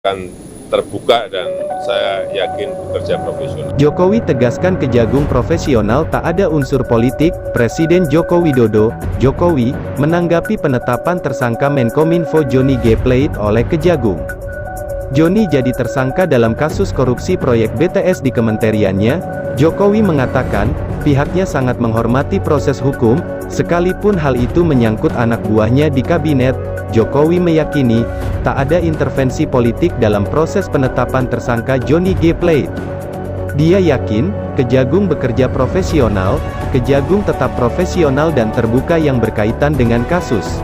akan terbuka dan saya yakin bekerja profesional. Jokowi tegaskan Kejagung profesional tak ada unsur politik. Presiden Joko Widodo, Jokowi, menanggapi penetapan tersangka Menkominfo Johnny G. Plate oleh Kejagung. Johnny jadi tersangka dalam kasus korupsi proyek BTS di kementeriannya. Jokowi mengatakan, pihaknya sangat menghormati proses hukum, sekalipun hal itu menyangkut anak buahnya di kabinet. Jokowi meyakini, tak ada intervensi politik dalam proses penetapan tersangka Johnny G. Plate. Dia yakin, Kejagung bekerja profesional, Kejagung tetap profesional dan terbuka yang berkaitan dengan kasus.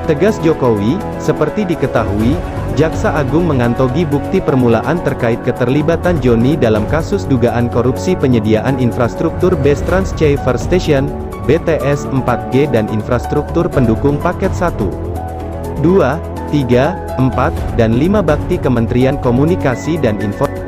Tegas Jokowi, seperti diketahui, Jaksa Agung mengantongi bukti permulaan terkait keterlibatan Johnny dalam kasus dugaan korupsi penyediaan infrastruktur Base Transceiver Station, BTS 4G dan infrastruktur pendukung paket 1, 2, 3, 4, dan 5 bakti Kementerian Komunikasi dan Informasi.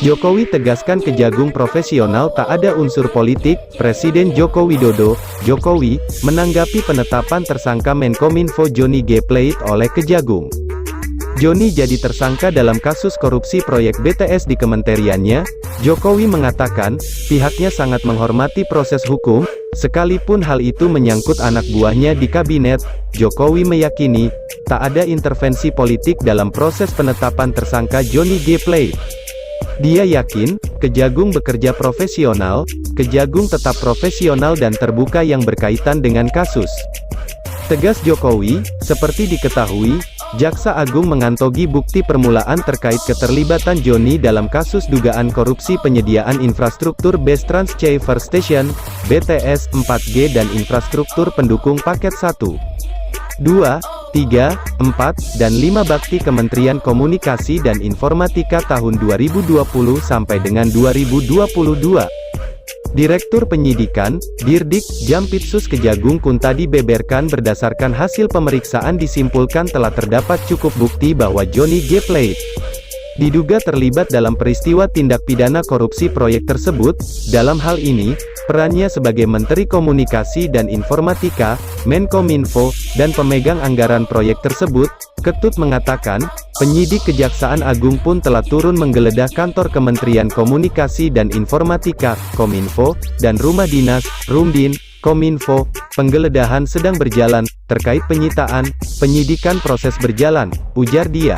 Jokowi tegaskan Kejagung profesional tak ada unsur politik. Presiden Joko Widodo, Jokowi, menanggapi penetapan tersangka Menkominfo Johnny G. Plate oleh Kejagung. Johnny jadi tersangka dalam kasus korupsi proyek BTS di kementeriannya. Jokowi mengatakan, pihaknya sangat menghormati proses hukum, sekalipun hal itu menyangkut anak buahnya di kabinet. Jokowi meyakini, tak ada intervensi politik dalam proses penetapan tersangka Johnny G. Plate. Dia yakin, Kejagung bekerja profesional, Kejagung tetap profesional dan terbuka yang berkaitan dengan kasus. Tegas Jokowi, seperti diketahui, Jaksa Agung mengantongi bukti permulaan terkait keterlibatan Johnny dalam kasus dugaan korupsi penyediaan infrastruktur Base Transceiver Station, BTS 4G dan infrastruktur pendukung paket 1, 2, 3, 4, dan 5 bakti Kementerian Komunikasi dan Informatika tahun 2020 sampai dengan 2022. Direktur Penyidikan, Dirdik, Jampitsus Kejagung Kuntadi beberkan berdasarkan hasil pemeriksaan disimpulkan telah terdapat cukup bukti bahwa Johnny G. Plate diduga terlibat dalam peristiwa tindak pidana korupsi proyek tersebut. Dalam hal ini, perannya sebagai Menteri Komunikasi dan Informatika, Menkominfo, dan pemegang anggaran proyek tersebut. Ketut mengatakan, penyidik Kejaksaan Agung pun telah turun menggeledah kantor Kementerian Komunikasi dan Informatika, Kominfo, dan rumah dinas, Rumdin, Kominfo. Penggeledahan sedang berjalan, terkait penyitaan, penyidikan proses berjalan, ujar dia.